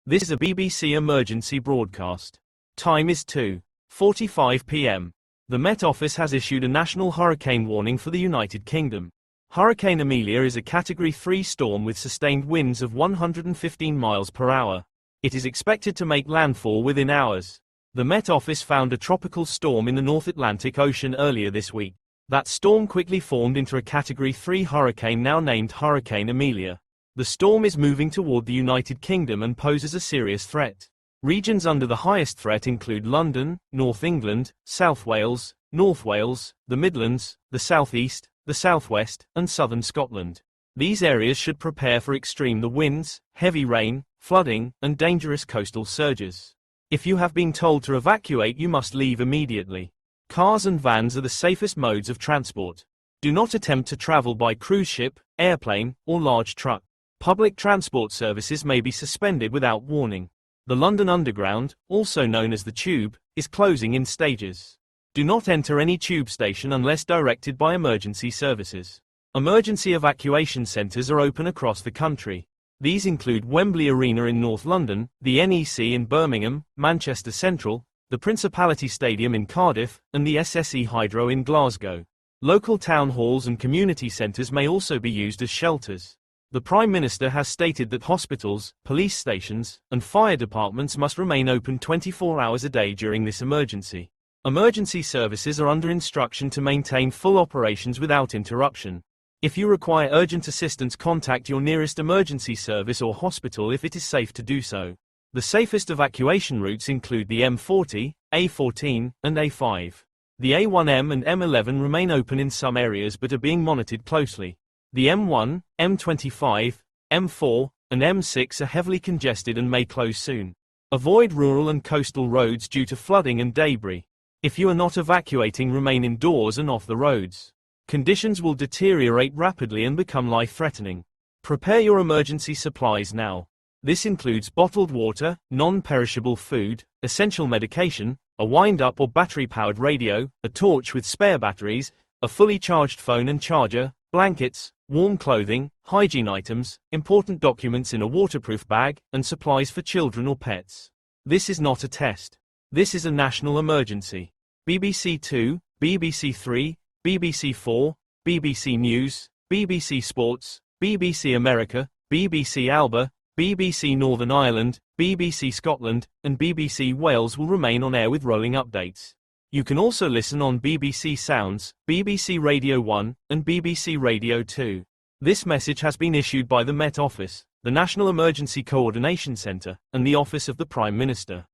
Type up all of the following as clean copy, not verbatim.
This is a BBC emergency broadcast. Time is 2:45 p.m. The Met Office has issued a national hurricane warning for the United Kingdom. Hurricane Amilea is a Category 3 storm with sustained winds of 115 miles per hour. It is expected to make landfall within hours. The Met Office found a tropical storm in the North Atlantic Ocean earlier this week. That storm quickly formed into a Category 3 hurricane now named Hurricane Amilea. The storm is moving toward the United Kingdom and poses a serious threat. Regions under the highest threat include London, North England, South Wales, North Wales, the Midlands, the South East, the South West, and southern Scotland. These areas should prepare for extreme winds, heavy rain, flooding, and dangerous coastal surges. If you have been told to evacuate, you must leave immediately. Cars and vans are the safest modes of transport. Do not attempt to travel by cruise ship, airplane, or large truck. Public transport services may be suspended without warning. The London Underground, also known as the Tube, is closing in stages. Do not enter any tube station unless directed by emergency services. Emergency evacuation centres are open across the country. These include Wembley Arena in North London, the NEC in Birmingham, Manchester Central, the Principality Stadium in Cardiff, and the SSE Hydro in Glasgow. Local town halls and community centres may also be used as shelters. The Prime Minister has stated that hospitals, police stations, and fire departments must remain open 24 hours a day during this emergency. Emergency services are under instruction to maintain full operations without interruption. If you require urgent assistance, contact your nearest emergency service or hospital if it is safe to do so. The safest evacuation routes include the M40, A14, and A5. The A1M and M11 remain open in some areas but are being monitored closely. The M1, M25, M4, and M6 are heavily congested and may close soon. Avoid rural and coastal roads due to flooding and debris. If you are not evacuating, remain indoors and off the roads. Conditions will deteriorate rapidly and become life-threatening. Prepare your emergency supplies now. This includes bottled water, non-perishable food, essential medication, a wind-up or battery-powered radio, a torch with spare batteries, a fully charged phone and charger, blankets, warm clothing, hygiene items, important documents in a waterproof bag, and supplies for children or pets. This is not a test. This is a national emergency. BBC 2, BBC 3, BBC 4, BBC News, BBC Sports, BBC America, BBC Alba, BBC Northern Ireland, BBC Scotland, and BBC Wales will remain on air with rolling updates. You can also listen on BBC Sounds, BBC Radio 1, and BBC Radio 2. This message has been issued by the Met Office, the National Emergency Coordination Centre, and the Office of the Prime Minister.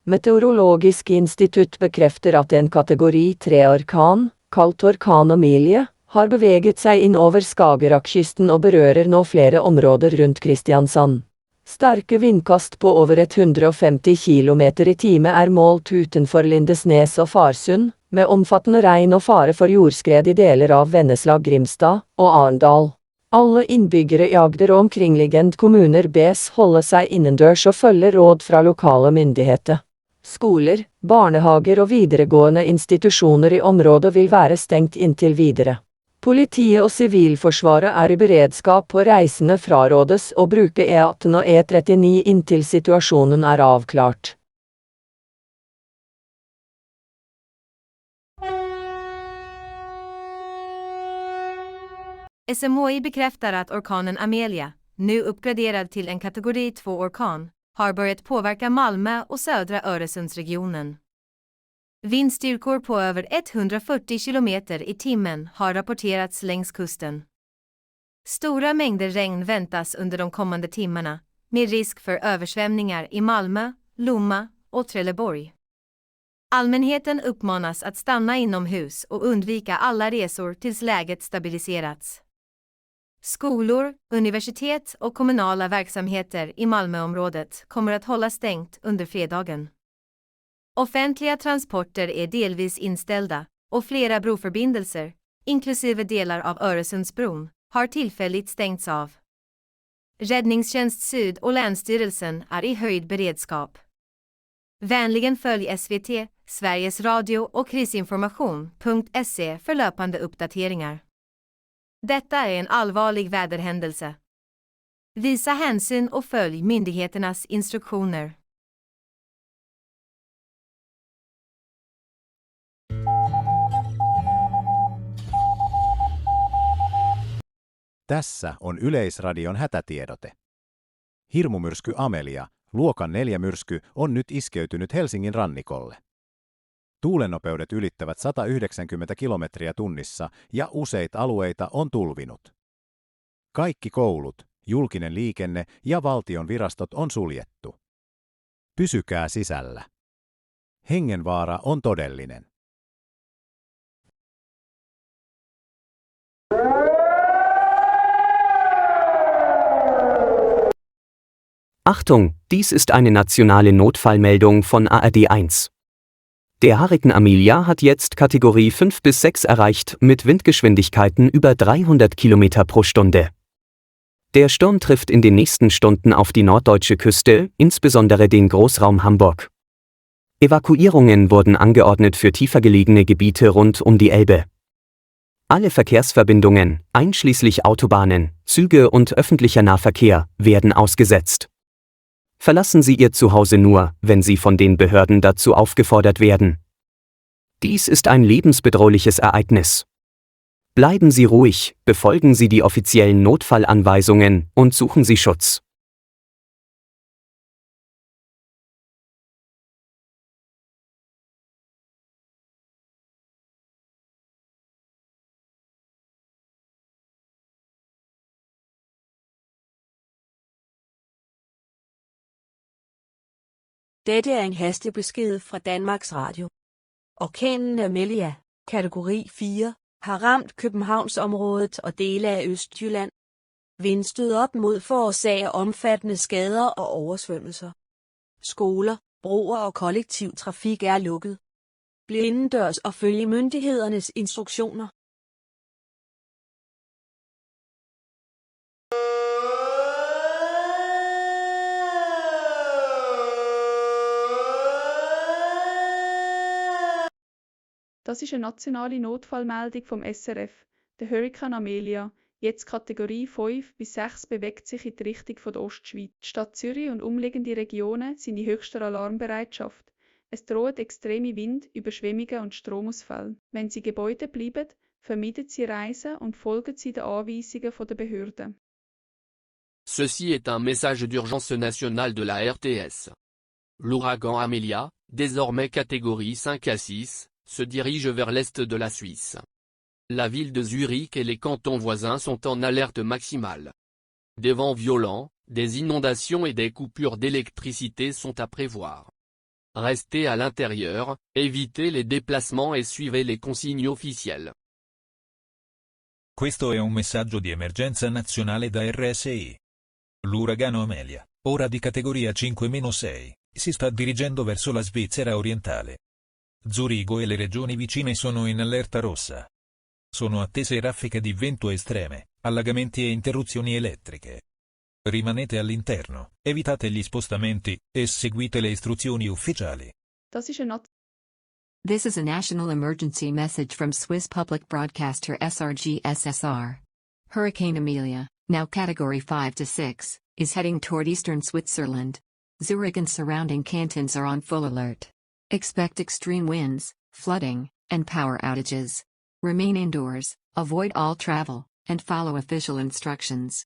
Meteorologisk institutt bekrefter at en kategori 3-orkan, kalt orkan Amilea, har beveget seg inn over Skagerrakkysten og berører nå flere områder rundt Kristiansand. Sterke vindkast på over 150 km i time er målt utenfor Lindesnes og Farsund, med omfattende regn og fare for jordskred i deler av Vennesla, Grimstad og Arendal. Alle innbyggere i Agder og omkringliggende kommuner bes holde seg innendørs og følge råd fra lokale myndigheter. Skoler, barnehager og videregående institusjoner i området vil være stengt inntil videre. Politiet og Sivilforsvaret er i beredskap, og reisende frarådes å bruke E18 og E39 inntil situasjonen er avklart. SMHI bekräftar att orkanen Amilea, nu uppgraderad till en kategori 2-orkan, har börjat påverka Malmö och södra Öresundsregionen. Vindstyrkor på över 140 km i timmen har rapporterats längs kusten. Stora mängder regn väntas under de kommande timmarna, med risk för översvämningar i Malmö, Lomma och Trelleborg. Allmänheten uppmanas att stanna inomhus och undvika alla resor tills läget stabiliserats. Skolor, universitet och kommunala verksamheter i Malmöområdet kommer att hålla stängt under fredagen. Offentliga transporter är delvis inställda, och flera broförbindelser, inklusive delar av Öresundsbron, har tillfälligt stängts av. Räddningstjänst Syd och Länsstyrelsen är i höjd beredskap. Vänligen följ SVT, Sveriges Radio och krisinformation.se för löpande uppdateringar. Detta är en allvarlig väderhändelse. Visa hänsyn och följ myndigheternas instruktioner. Tässä on Yleisradion hätätiedote. Hirmumyrsky Amelia, luokan 4 myrsky, on nyt iskeytynyt Helsingin rannikolle. Tuulennopeudet ylittävät 190 kilometriä tunnissa ja useita alueita on tulvinut. Kaikki koulut, julkinen liikenne ja valtion virastot on suljettu. Pysykää sisällä. Hengenvaara on todellinen. Achtung, dies ist eine nationale Notfallmeldung von ARD1. Der Hurrikan Amilea hat jetzt Kategorie 5 bis 6 erreicht mit Windgeschwindigkeiten über 300 km pro Stunde. Der Sturm trifft in den nächsten Stunden auf die norddeutsche Küste, insbesondere den Großraum Hamburg. Evakuierungen wurden angeordnet für tiefer gelegene Gebiete rund um die Elbe. Alle Verkehrsverbindungen, einschließlich Autobahnen, Züge und öffentlicher Nahverkehr, werden ausgesetzt. Verlassen Sie Ihr Zuhause nur, wenn Sie von den Behörden dazu aufgefordert werden. Dies ist ein lebensbedrohliches Ereignis. Bleiben Sie ruhig, befolgen Sie die offiziellen Notfallanweisungen und suchen Sie Schutz. Dette er en hastebesked fra Danmarks Radio. Orkanen Amilea, kategori 4, har ramt Københavnsområdet og dele af Østjylland. Vindstød op mod forårsager omfattende skader og oversvømmelser. Skoler, broer og kollektiv trafik er lukket. Bliv indendørs og følg myndighedernes instruktioner. Das ist eine nationale Notfallmeldung vom SRF. Der Hurrikan Amilea, jetzt Kategorie 5 bis 6, bewegt sich in die Richtung von der Ostschweiz. Die Stadt Zürich und umliegende Regionen sind in höchster Alarmbereitschaft. Es drohen extreme Wind, Überschwemmungen und Stromausfälle. Wenn Sie Gebäude bleiben, vermeiden Sie Reisen und folgen Sie den Anweisungen der Behörden. Ceci est un message d'urgence nationale de la RTS. L'ouragan Amilea, désormais catégorie 5 à 6, se dirige vers l'est de la Suisse. La ville de Zurich et les cantons voisins sont en alerte maximale. Des vents violents, des inondations et des coupures d'électricité sont à prévoir. Restez à l'intérieur, évitez les déplacements et suivez les consignes officielles. Questo è un messaggio di emergenza nazionale da RSI. L'uragano Amelia, ora di categoria 5-6, si sta dirigendo verso la Svizzera orientale. Zurigo e le regioni vicine sono in allerta rossa. Sono attese raffiche di vento estreme, allagamenti e interruzioni elettriche. Rimanete all'interno, evitate gli spostamenti, e seguite le istruzioni ufficiali. This is a national emergency message from Swiss public broadcaster SRG SSR. Hurricane Amilea, now category 5 to 6, is heading toward eastern Switzerland. Zurich and surrounding cantons are on full alert. Expect extreme winds, flooding, and power outages. Remain indoors, avoid all travel, and follow official instructions.